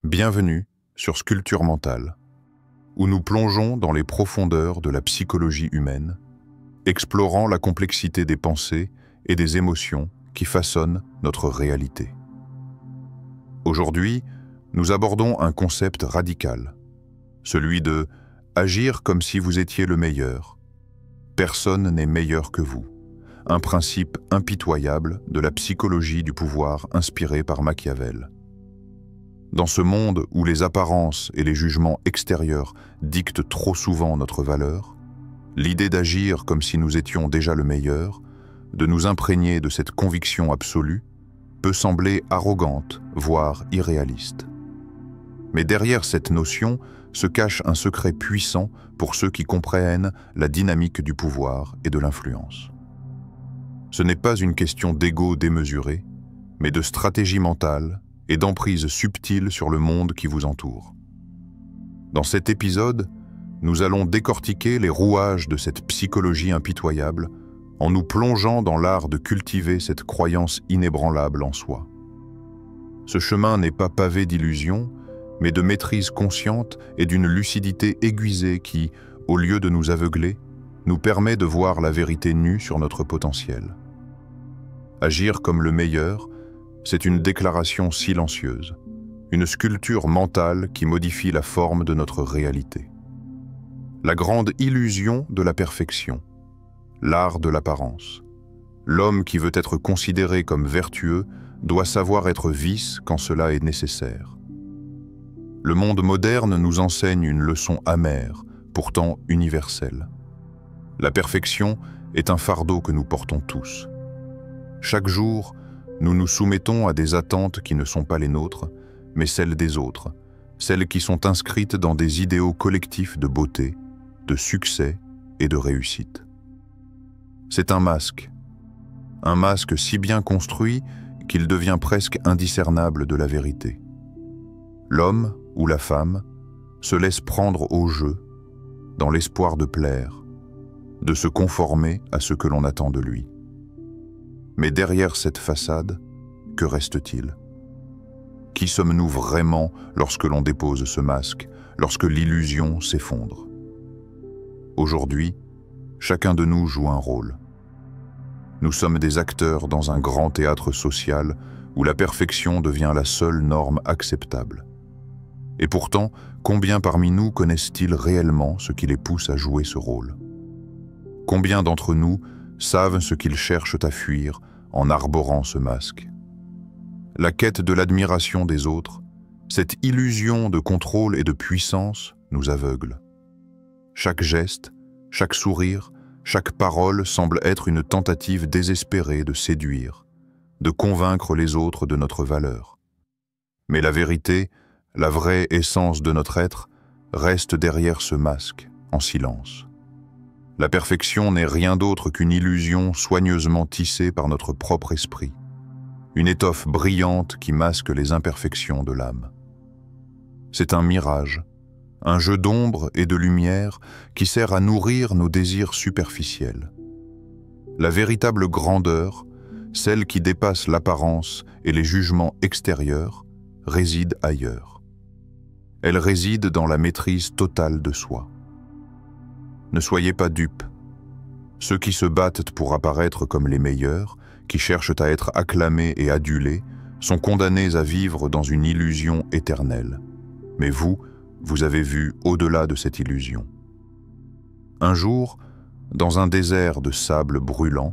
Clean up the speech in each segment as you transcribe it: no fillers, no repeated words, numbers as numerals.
Bienvenue sur Sculpture mentale, où nous plongeons dans les profondeurs de la psychologie humaine, explorant la complexité des pensées et des émotions qui façonnent notre réalité. Aujourd'hui, nous abordons un concept radical, celui de agir comme si vous étiez le meilleur. Personne n'est meilleur que vous. Un principe impitoyable de la psychologie du pouvoir inspiré par Machiavel. Dans ce monde où les apparences et les jugements extérieurs dictent trop souvent notre valeur, l'idée d'agir comme si nous étions déjà le meilleur, de nous imprégner de cette conviction absolue, peut sembler arrogante, voire irréaliste. Mais derrière cette notion se cache un secret puissant pour ceux qui comprennent la dynamique du pouvoir et de l'influence. Ce n'est pas une question d'ego démesuré, mais de stratégie mentale et d'emprise subtile sur le monde qui vous entoure. Dans cet épisode, nous allons décortiquer les rouages de cette psychologie impitoyable en nous plongeant dans l'art de cultiver cette croyance inébranlable en soi. Ce chemin n'est pas pavé d'illusions, mais de maîtrise consciente et d'une lucidité aiguisée qui, au lieu de nous aveugler, nous permet de voir la vérité nue sur notre potentiel. Agir comme le meilleur, c'est une déclaration silencieuse, une sculpture mentale qui modifie la forme de notre réalité. La grande illusion de la perfection, l'art de l'apparence. L'homme qui veut être considéré comme vertueux doit savoir être vice quand cela est nécessaire. Le monde moderne nous enseigne une leçon amère, pourtant universelle. La perfection est un fardeau que nous portons tous. Chaque jour, nous nous soumettons à des attentes qui ne sont pas les nôtres, mais celles des autres, celles qui sont inscrites dans des idéaux collectifs de beauté, de succès et de réussite. C'est un masque si bien construit qu'il devient presque indiscernable de la vérité. L'homme ou la femme se laisse prendre au jeu, dans l'espoir de plaire, de se conformer à ce que l'on attend de lui. Mais derrière cette façade, que reste-t-il? Qui sommes-nous vraiment lorsque l'on dépose ce masque, lorsque l'illusion s'effondre? Aujourd'hui, chacun de nous joue un rôle. Nous sommes des acteurs dans un grand théâtre social où la perfection devient la seule norme acceptable. Et pourtant, combien parmi nous connaissent-ils réellement ce qui les pousse à jouer ce rôle? Combien d'entre nous savent ce qu'ils cherchent à fuir en arborant ce masque? La quête de l'admiration des autres, cette illusion de contrôle et de puissance nous aveugle. Chaque geste, chaque sourire, chaque parole semble être une tentative désespérée de séduire, de convaincre les autres de notre valeur. Mais la vérité, la vraie essence de notre être, reste derrière ce masque, en silence. La perfection n'est rien d'autre qu'une illusion soigneusement tissée par notre propre esprit, une étoffe brillante qui masque les imperfections de l'âme. C'est un mirage, un jeu d'ombre et de lumière qui sert à nourrir nos désirs superficiels. La véritable grandeur, celle qui dépasse l'apparence et les jugements extérieurs, réside ailleurs. Elle réside dans la maîtrise totale de soi. Ne soyez pas dupes. Ceux qui se battent pour apparaître comme les meilleurs, qui cherchent à être acclamés et adulés, sont condamnés à vivre dans une illusion éternelle. Mais vous avez vu au-delà de cette illusion. Un jour, dans un désert de sable brûlant,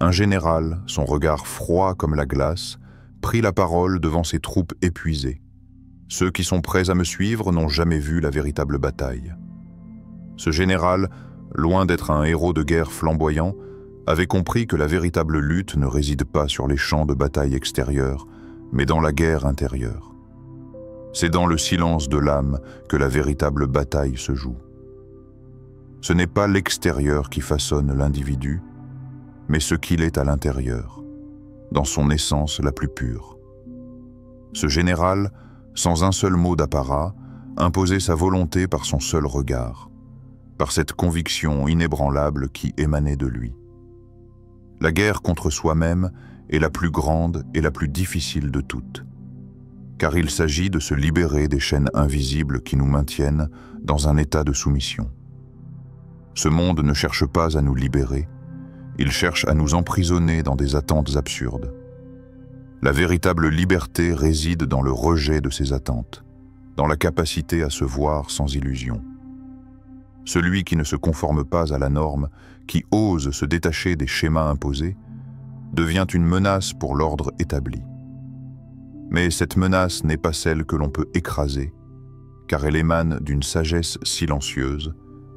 un général, son regard froid comme la glace, prit la parole devant ses troupes épuisées. Ceux qui sont prêts à me suivre n'ont jamais vu la véritable bataille. Ce général, loin d'être un héros de guerre flamboyant, avait compris que la véritable lutte ne réside pas sur les champs de bataille extérieurs, mais dans la guerre intérieure. C'est dans le silence de l'âme que la véritable bataille se joue. Ce n'est pas l'extérieur qui façonne l'individu, mais ce qu'il est à l'intérieur, dans son essence la plus pure. Ce général, sans un seul mot d'apparat, imposait sa volonté par son seul regard, par cette conviction inébranlable qui émanait de lui. La guerre contre soi-même est la plus grande et la plus difficile de toutes. car il s'agit de se libérer des chaînes invisibles qui nous maintiennent dans un état de soumission. Ce monde ne cherche pas à nous libérer, il cherche à nous emprisonner dans des attentes absurdes. La véritable liberté réside dans le rejet de ces attentes, dans la capacité à se voir sans illusion. Celui qui ne se conforme pas à la norme, qui ose se détacher des schémas imposés, devient une menace pour l'ordre établi. Mais cette menace n'est pas celle que l'on peut écraser, car elle émane d'une sagesse silencieuse,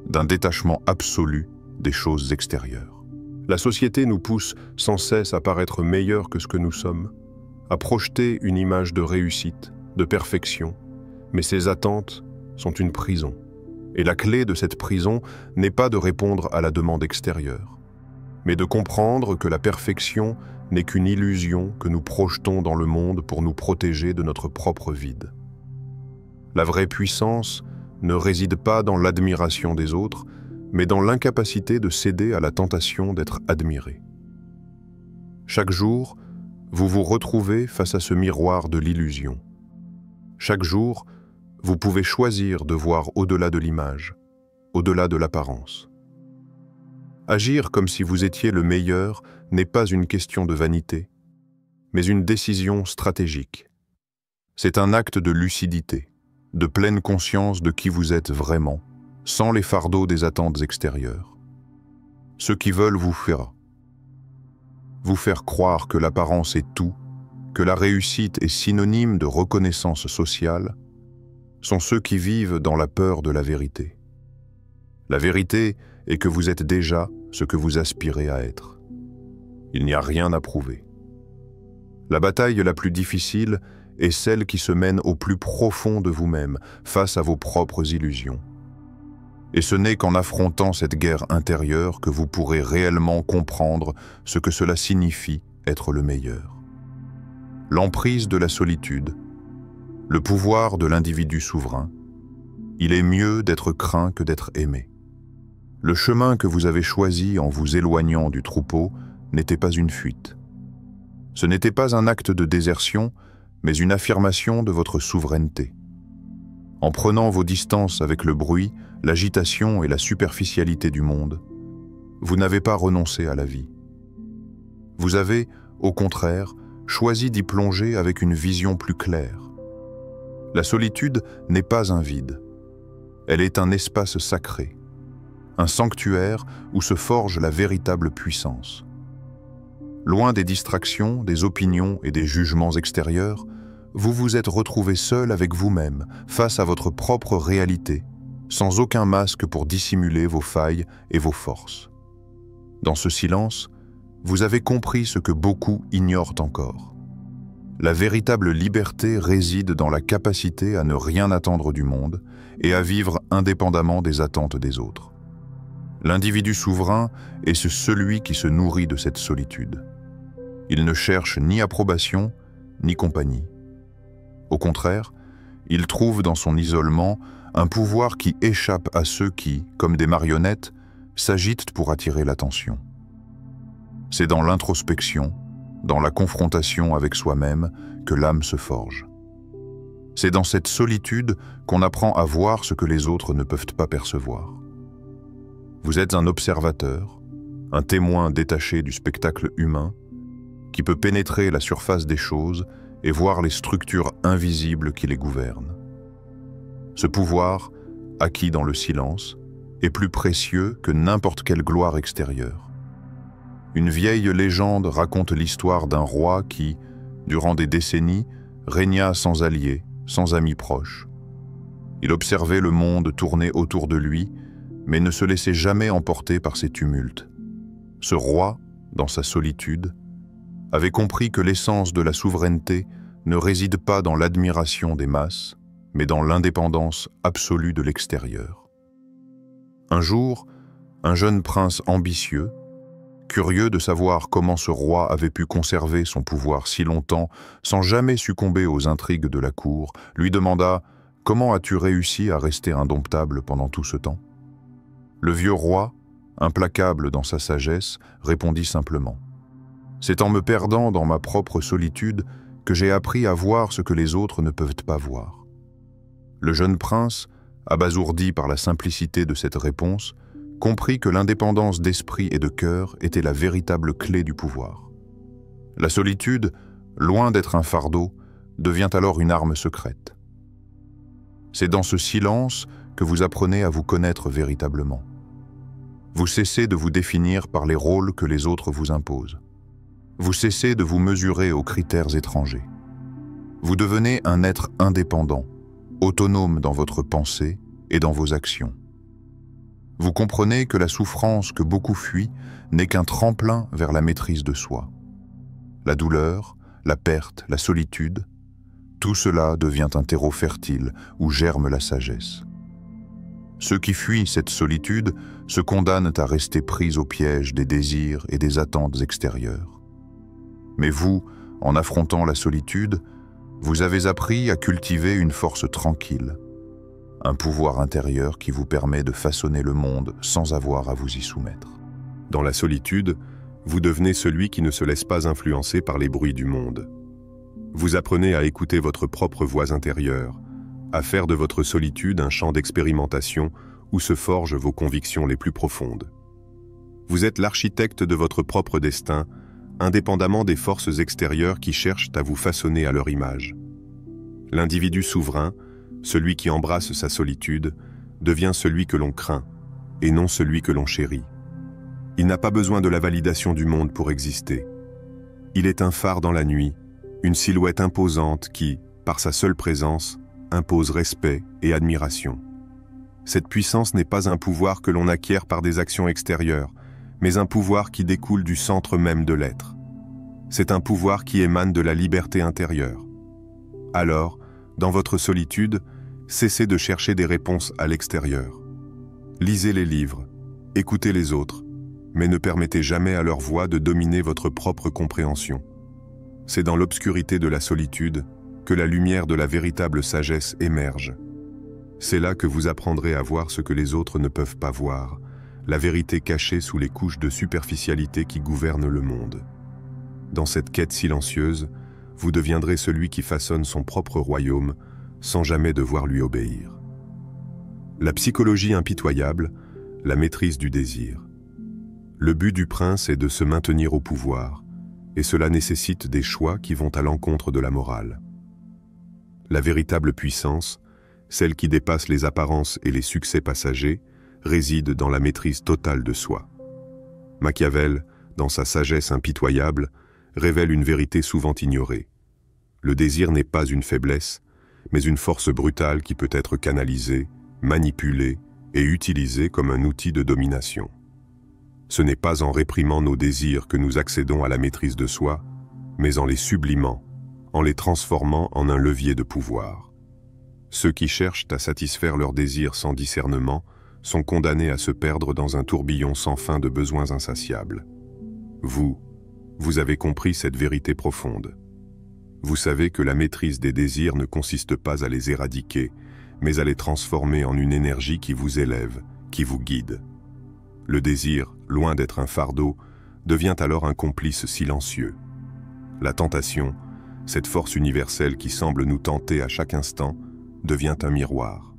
d'un détachement absolu des choses extérieures. La société nous pousse sans cesse à paraître meilleurs que ce que nous sommes, à projeter une image de réussite, de perfection, mais ces attentes sont une prison. Et la clé de cette prison n'est pas de répondre à la demande extérieure, mais de comprendre que la perfection n'est qu'une illusion que nous projetons dans le monde pour nous protéger de notre propre vide. La vraie puissance ne réside pas dans l'admiration des autres, mais dans l'incapacité de céder à la tentation d'être admiré. Chaque jour, vous vous retrouvez face à ce miroir de l'illusion. Chaque jour, vous pouvez choisir de voir au-delà de l'image, au-delà de l'apparence. Agir comme si vous étiez le meilleur n'est pas une question de vanité, mais une décision stratégique. C'est un acte de lucidité, de pleine conscience de qui vous êtes vraiment, sans les fardeaux des attentes extérieures. Ceux qui veulent vous faire croire que l'apparence est tout, que la réussite est synonyme de reconnaissance sociale, sont ceux qui vivent dans la peur de la vérité. La vérité est que vous êtes déjà ce que vous aspirez à être. Il n'y a rien à prouver. La bataille la plus difficile est celle qui se mène au plus profond de vous-même, face à vos propres illusions. Et ce n'est qu'en affrontant cette guerre intérieure que vous pourrez réellement comprendre ce que cela signifie être le meilleur. L'emprise de la solitude, le pouvoir de l'individu souverain, il est mieux d'être craint que d'être aimé. Le chemin que vous avez choisi en vous éloignant du troupeau n'était pas une fuite. Ce n'était pas un acte de désertion, mais une affirmation de votre souveraineté. En prenant vos distances avec le bruit, l'agitation et la superficialité du monde, vous n'avez pas renoncé à la vie. Vous avez, au contraire, choisi d'y plonger avec une vision plus claire. La solitude n'est pas un vide. Elle est un espace sacré, un sanctuaire où se forge la véritable puissance. Loin des distractions, des opinions et des jugements extérieurs, vous vous êtes retrouvé seul avec vous-même, face à votre propre réalité, sans aucun masque pour dissimuler vos failles et vos forces. Dans ce silence, vous avez compris ce que beaucoup ignorent encore. La véritable liberté réside dans la capacité à ne rien attendre du monde et à vivre indépendamment des attentes des autres. L'individu souverain est celui qui se nourrit de cette solitude. Il ne cherche ni approbation, ni compagnie. Au contraire, il trouve dans son isolement un pouvoir qui échappe à ceux qui, comme des marionnettes, s'agitent pour attirer l'attention. C'est dans l'introspection, dans la confrontation avec soi-même, que l'âme se forge. C'est dans cette solitude qu'on apprend à voir ce que les autres ne peuvent pas percevoir. Vous êtes un observateur, un témoin détaché du spectacle humain, qui peut pénétrer la surface des choses et voir les structures invisibles qui les gouvernent. Ce pouvoir, acquis dans le silence, est plus précieux que n'importe quelle gloire extérieure. Une vieille légende raconte l'histoire d'un roi qui, durant des décennies, régna sans alliés, sans amis proches. Il observait le monde tourner autour de lui, mais ne se laissait jamais emporter par ces tumultes. Ce roi, dans sa solitude, avait compris que l'essence de la souveraineté ne réside pas dans l'admiration des masses, mais dans l'indépendance absolue de l'extérieur. Un jour, un jeune prince ambitieux, curieux de savoir comment ce roi avait pu conserver son pouvoir si longtemps sans jamais succomber aux intrigues de la cour, lui demanda « Comment as-tu réussi à rester indomptable pendant tout ce temps ?» Le vieux roi, implacable dans sa sagesse, répondit simplement « C'est en me perdant dans ma propre solitude que j'ai appris à voir ce que les autres ne peuvent pas voir. Le jeune prince, abasourdi par la simplicité de cette réponse, comprit que l'indépendance d'esprit et de cœur était la véritable clé du pouvoir. La solitude, loin d'être un fardeau, devient alors une arme secrète. C'est dans ce silence que vous apprenez à vous connaître véritablement. Vous cessez de vous définir par les rôles que les autres vous imposent. Vous cessez de vous mesurer aux critères étrangers. Vous devenez un être indépendant, autonome dans votre pensée et dans vos actions. Vous comprenez que la souffrance que beaucoup fuient n'est qu'un tremplin vers la maîtrise de soi. La douleur, la perte, la solitude, tout cela devient un terreau fertile où germe la sagesse. Ceux qui fuient cette solitude se condamnent à rester pris au piège des désirs et des attentes extérieures. Mais vous, en affrontant la solitude, vous avez appris à cultiver une force tranquille, un pouvoir intérieur qui vous permet de façonner le monde sans avoir à vous y soumettre. Dans la solitude, vous devenez celui qui ne se laisse pas influencer par les bruits du monde. Vous apprenez à écouter votre propre voix intérieure, à faire de votre solitude un champ d'expérimentation où se forgent vos convictions les plus profondes. Vous êtes l'architecte de votre propre destin, indépendamment des forces extérieures qui cherchent à vous façonner à leur image. L'individu souverain, celui qui embrasse sa solitude, devient celui que l'on craint, et non celui que l'on chérit. Il n'a pas besoin de la validation du monde pour exister. Il est un phare dans la nuit, une silhouette imposante qui, par sa seule présence, impose respect et admiration. Cette puissance n'est pas un pouvoir que l'on acquiert par des actions extérieures, mais un pouvoir qui découle du centre même de l'être. C'est un pouvoir qui émane de la liberté intérieure. Alors, dans votre solitude, cessez de chercher des réponses à l'extérieur. Lisez les livres, écoutez les autres, mais ne permettez jamais à leur voix de dominer votre propre compréhension. C'est dans l'obscurité de la solitude que la lumière de la véritable sagesse émerge. C'est là que vous apprendrez à voir ce que les autres ne peuvent pas voir, la vérité cachée sous les couches de superficialité qui gouvernent le monde. Dans cette quête silencieuse, vous deviendrez celui qui façonne son propre royaume sans jamais devoir lui obéir. La psychologie impitoyable, la maîtrise du désir. Le but du prince est de se maintenir au pouvoir, et cela nécessite des choix qui vont à l'encontre de la morale. La véritable puissance, celle qui dépasse les apparences et les succès passagers, réside dans la maîtrise totale de soi. Machiavel, dans sa sagesse impitoyable, révèle une vérité souvent ignorée. Le désir n'est pas une faiblesse, mais une force brutale qui peut être canalisée, manipulée et utilisée comme un outil de domination. Ce n'est pas en réprimant nos désirs que nous accédons à la maîtrise de soi, mais en les sublimant, en les transformant en un levier de pouvoir. Ceux qui cherchent à satisfaire leurs désirs sans discernement sont condamnés à se perdre dans un tourbillon sans fin de besoins insatiables. Vous avez compris cette vérité profonde. Vous savez que la maîtrise des désirs ne consiste pas à les éradiquer, mais à les transformer en une énergie qui vous élève, qui vous guide. Le désir, loin d'être un fardeau, devient alors un complice silencieux. La tentation, cette force universelle qui semble nous tenter à chaque instant, devient un miroir.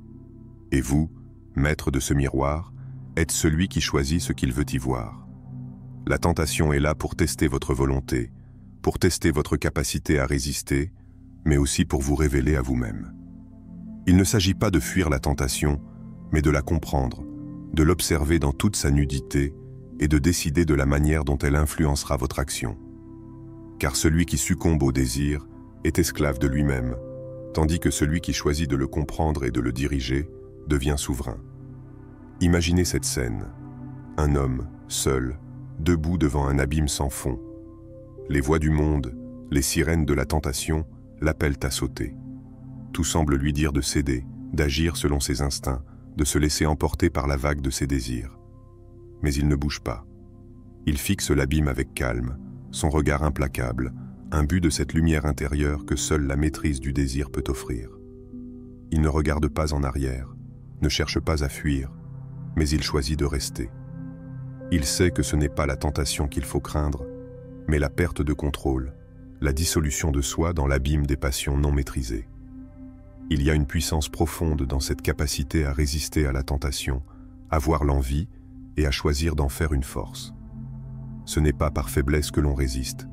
Et vous, maître de ce miroir, êtes celui qui choisit ce qu'il veut y voir. La tentation est là pour tester votre volonté, pour tester votre capacité à résister, mais aussi pour vous révéler à vous-même. Il ne s'agit pas de fuir la tentation, mais de la comprendre, de l'observer dans toute sa nudité et de décider de la manière dont elle influencera votre action. Car celui qui succombe au désir est esclave de lui-même, tandis que celui qui choisit de le comprendre et de le diriger devient souverain. Imaginez cette scène. Un homme, seul, debout devant un abîme sans fond. Les voix du monde, les sirènes de la tentation, l'appellent à sauter. Tout semble lui dire de céder, d'agir selon ses instincts, de se laisser emporter par la vague de ses désirs. Mais il ne bouge pas. Il fixe l'abîme avec calme, son regard implacable, imbu de cette lumière intérieure que seule la maîtrise du désir peut offrir. Il ne regarde pas en arrière, ne cherche pas à fuir, mais il choisit de rester. Il sait que ce n'est pas la tentation qu'il faut craindre, mais la perte de contrôle, la dissolution de soi dans l'abîme des passions non maîtrisées. Il y a une puissance profonde dans cette capacité à résister à la tentation, à voir l'envie et à choisir d'en faire une force. Ce n'est pas par faiblesse que l'on résiste,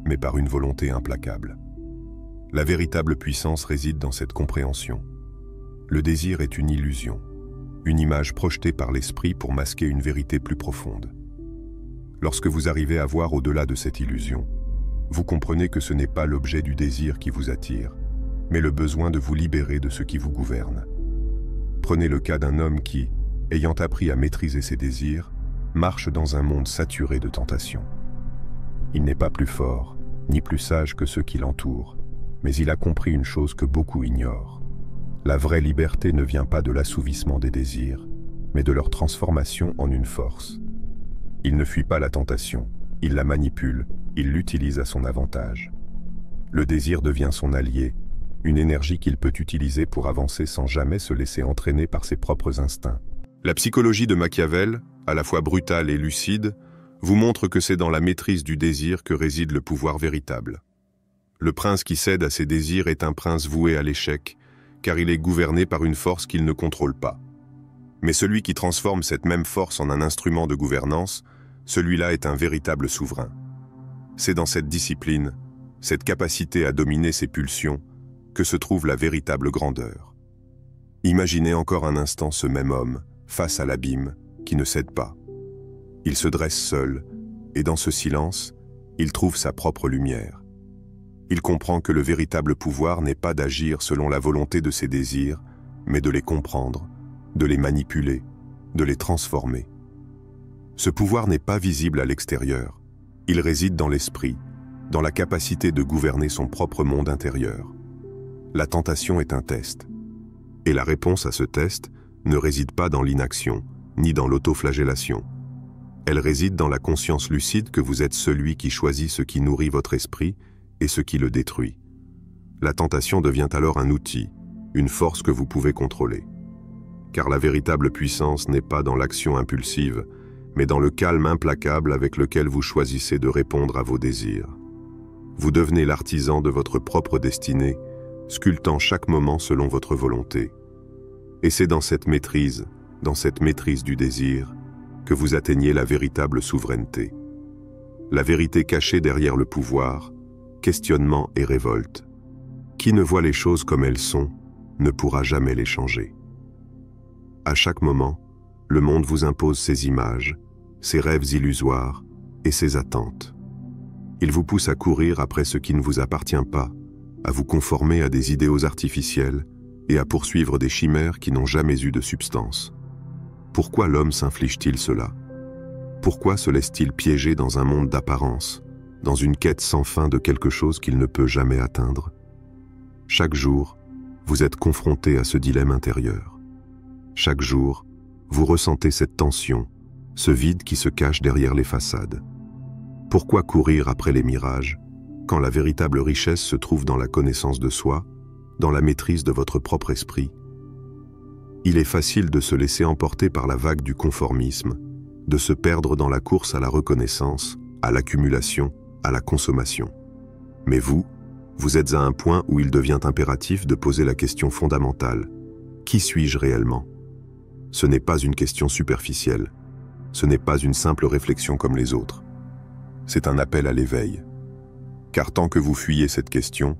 mais par une volonté implacable. La véritable puissance réside dans cette compréhension. Le désir est une illusion, une image projetée par l'esprit pour masquer une vérité plus profonde. Lorsque vous arrivez à voir au-delà de cette illusion, vous comprenez que ce n'est pas l'objet du désir qui vous attire, mais le besoin de vous libérer de ce qui vous gouverne. Prenez le cas d'un homme qui, ayant appris à maîtriser ses désirs, marche dans un monde saturé de tentations. Il n'est pas plus fort, ni plus sage que ceux qui l'entourent, mais il a compris une chose que beaucoup ignorent. La vraie liberté ne vient pas de l'assouvissement des désirs, mais de leur transformation en une force. Il ne fuit pas la tentation, il la manipule, il l'utilise à son avantage. Le désir devient son allié, une énergie qu'il peut utiliser pour avancer sans jamais se laisser entraîner par ses propres instincts. La psychologie de Machiavel, à la fois brutale et lucide, vous montre que c'est dans la maîtrise du désir que réside le pouvoir véritable. Le prince qui cède à ses désirs est un prince voué à l'échec, car il est gouverné par une force qu'il ne contrôle pas. Mais celui qui transforme cette même force en un instrument de gouvernance, celui-là est un véritable souverain. C'est dans cette discipline, cette capacité à dominer ses pulsions, que se trouve la véritable grandeur. Imaginez encore un instant ce même homme, face à l'abîme, qui ne cède pas. Il se dresse seul, et dans ce silence, il trouve sa propre lumière. Il comprend que le véritable pouvoir n'est pas d'agir selon la volonté de ses désirs, mais de les comprendre, de les manipuler, de les transformer. Ce pouvoir n'est pas visible à l'extérieur. Il réside dans l'esprit, dans la capacité de gouverner son propre monde intérieur. La tentation est un test. Et la réponse à ce test ne réside pas dans l'inaction, ni dans l'autoflagellation. Elle réside dans la conscience lucide que vous êtes celui qui choisit ce qui nourrit votre esprit et ce qui le détruit. La tentation devient alors un outil, une force que vous pouvez contrôler. Car la véritable puissance n'est pas dans l'action impulsive, mais dans le calme implacable avec lequel vous choisissez de répondre à vos désirs. Vous devenez l'artisan de votre propre destinée, sculptant chaque moment selon votre volonté. Et c'est dans cette maîtrise du désir, que vous atteignez la véritable souveraineté. La vérité cachée derrière le pouvoir, questionnement et révolte. Qui ne voit les choses comme elles sont, ne pourra jamais les changer. À chaque moment, le monde vous impose ses images, ses rêves illusoires et ses attentes. Il vous pousse à courir après ce qui ne vous appartient pas, à vous conformer à des idéaux artificiels et à poursuivre des chimères qui n'ont jamais eu de substance. Pourquoi l'homme s'inflige-t-il cela? Pourquoi se laisse-t-il piéger dans un monde d'apparence, dans une quête sans fin de quelque chose qu'il ne peut jamais atteindre? Chaque jour, vous êtes confronté à ce dilemme intérieur. Chaque jour, vous ressentez cette tension, ce vide qui se cache derrière les façades. Pourquoi courir après les mirages, quand la véritable richesse se trouve dans la connaissance de soi, dans la maîtrise de votre propre esprit? Il est facile de se laisser emporter par la vague du conformisme, de se perdre dans la course à la reconnaissance, à l'accumulation, à la consommation. Mais vous êtes à un point où il devient impératif de poser la question fondamentale. Qui suis-je réellement? Ce n'est pas une question superficielle. Ce n'est pas une simple réflexion comme les autres. C'est un appel à l'éveil. Car tant que vous fuyez cette question,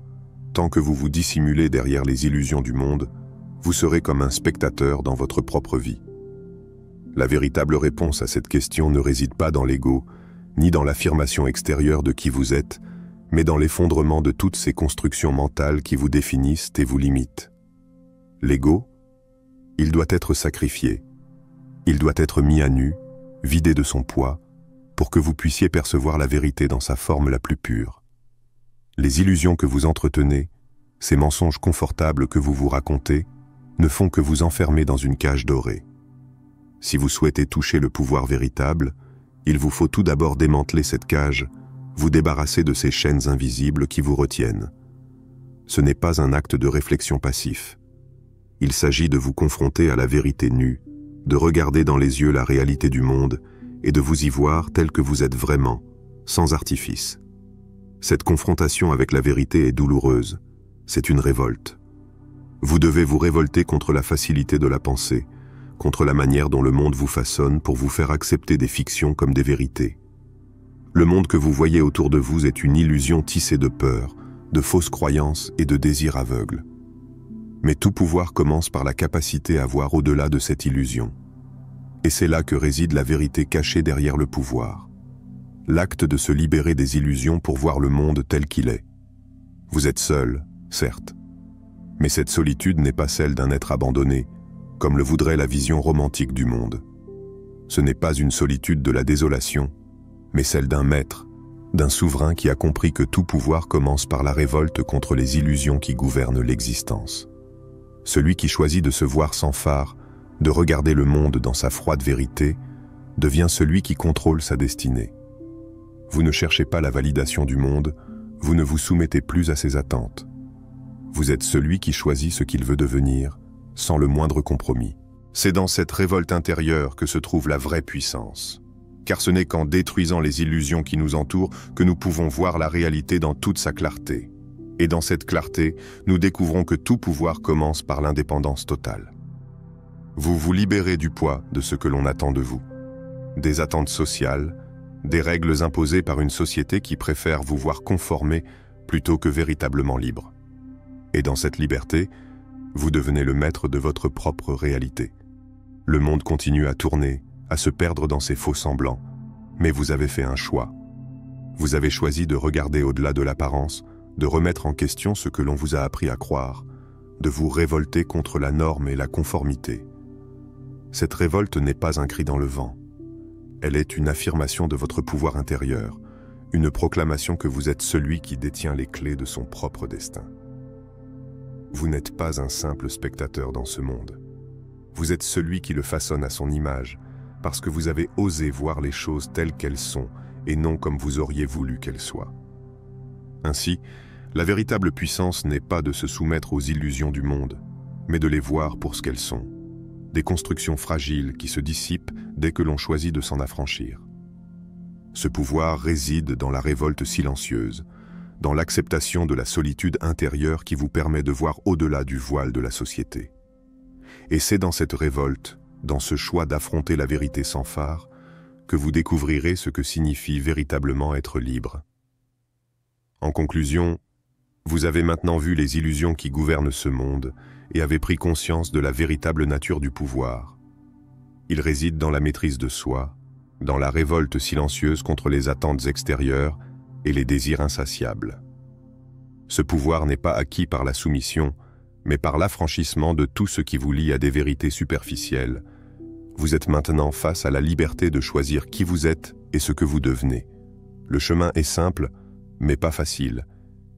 tant que vous vous dissimulez derrière les illusions du monde, vous serez comme un spectateur dans votre propre vie. La véritable réponse à cette question ne réside pas dans l'ego, ni dans l'affirmation extérieure de qui vous êtes, mais dans l'effondrement de toutes ces constructions mentales qui vous définissent et vous limitent. L'ego, il doit être sacrifié. Il doit être mis à nu, vidé de son poids, pour que vous puissiez percevoir la vérité dans sa forme la plus pure. Les illusions que vous entretenez, ces mensonges confortables que vous vous racontez, ne font que vous enfermer dans une cage dorée. Si vous souhaitez toucher le pouvoir véritable, il vous faut tout d'abord démanteler cette cage, vous débarrasser de ces chaînes invisibles qui vous retiennent. Ce n'est pas un acte de réflexion passif. Il s'agit de vous confronter à la vérité nue, de regarder dans les yeux la réalité du monde et de vous y voir tel que vous êtes vraiment, sans artifice. Cette confrontation avec la vérité est douloureuse. C'est une révolte. Vous devez vous révolter contre la facilité de la pensée, contre la manière dont le monde vous façonne pour vous faire accepter des fictions comme des vérités. Le monde que vous voyez autour de vous est une illusion tissée de peur, de fausses croyances et de désirs aveugles. Mais tout pouvoir commence par la capacité à voir au-delà de cette illusion. Et c'est là que réside la vérité cachée derrière le pouvoir. L'acte de se libérer des illusions pour voir le monde tel qu'il est. Vous êtes seul, certes. Mais cette solitude n'est pas celle d'un être abandonné, comme le voudrait la vision romantique du monde. Ce n'est pas une solitude de la désolation, mais celle d'un maître, d'un souverain qui a compris que tout pouvoir commence par la révolte contre les illusions qui gouvernent l'existence. Celui qui choisit de se voir sans phare, de regarder le monde dans sa froide vérité, devient celui qui contrôle sa destinée. Vous ne cherchez pas la validation du monde, vous ne vous soumettez plus à ses attentes. Vous êtes celui qui choisit ce qu'il veut devenir, sans le moindre compromis. C'est dans cette révolte intérieure que se trouve la vraie puissance. Car ce n'est qu'en détruisant les illusions qui nous entourent que nous pouvons voir la réalité dans toute sa clarté. Et dans cette clarté, nous découvrons que tout pouvoir commence par l'indépendance totale. Vous vous libérez du poids de ce que l'on attend de vous. Des attentes sociales, des règles imposées par une société qui préfère vous voir conformer plutôt que véritablement libre. Et dans cette liberté, vous devenez le maître de votre propre réalité. Le monde continue à tourner, à se perdre dans ses faux semblants, mais vous avez fait un choix. Vous avez choisi de regarder au-delà de l'apparence, de remettre en question ce que l'on vous a appris à croire, de vous révolter contre la norme et la conformité. Cette révolte n'est pas un cri dans le vent. Elle est une affirmation de votre pouvoir intérieur, une proclamation que vous êtes celui qui détient les clés de son propre destin. Vous n'êtes pas un simple spectateur dans ce monde. Vous êtes celui qui le façonne à son image, parce que vous avez osé voir les choses telles qu'elles sont et non comme vous auriez voulu qu'elles soient. Ainsi, la véritable puissance n'est pas de se soumettre aux illusions du monde, mais de les voir pour ce qu'elles sont. Des constructions fragiles qui se dissipent dès que l'on choisit de s'en affranchir. Ce pouvoir réside dans la révolte silencieuse, dans l'acceptation de la solitude intérieure qui vous permet de voir au-delà du voile de la société. Et c'est dans cette révolte, dans ce choix d'affronter la vérité sans phare, que vous découvrirez ce que signifie véritablement être libre. En conclusion, vous avez maintenant vu les illusions qui gouvernent ce monde et avez pris conscience de la véritable nature du pouvoir. Il réside dans la maîtrise de soi, dans la révolte silencieuse contre les attentes extérieures et les désirs insatiables. Ce pouvoir n'est pas acquis par la soumission, mais par l'affranchissement de tout ce qui vous lie à des vérités superficielles. Vous êtes maintenant face à la liberté de choisir qui vous êtes et ce que vous devenez. Le chemin est simple, mais pas facile.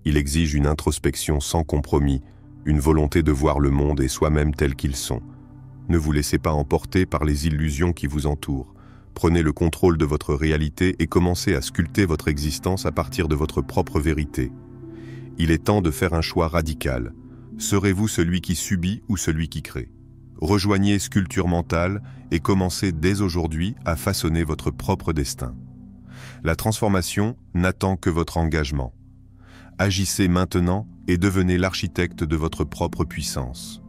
Il exige une introspection sans compromis, une volonté de voir le monde et soi-même tels qu'ils sont. Ne vous laissez pas emporter par les illusions qui vous entourent. Prenez le contrôle de votre réalité et commencez à sculpter votre existence à partir de votre propre vérité. Il est temps de faire un choix radical. Serez-vous celui qui subit ou celui qui crée? Rejoignez Sculpture Mentale et commencez dès aujourd'hui à façonner votre propre destin. La transformation n'attend que votre engagement. Agissez maintenant et devenez l'architecte de votre propre puissance.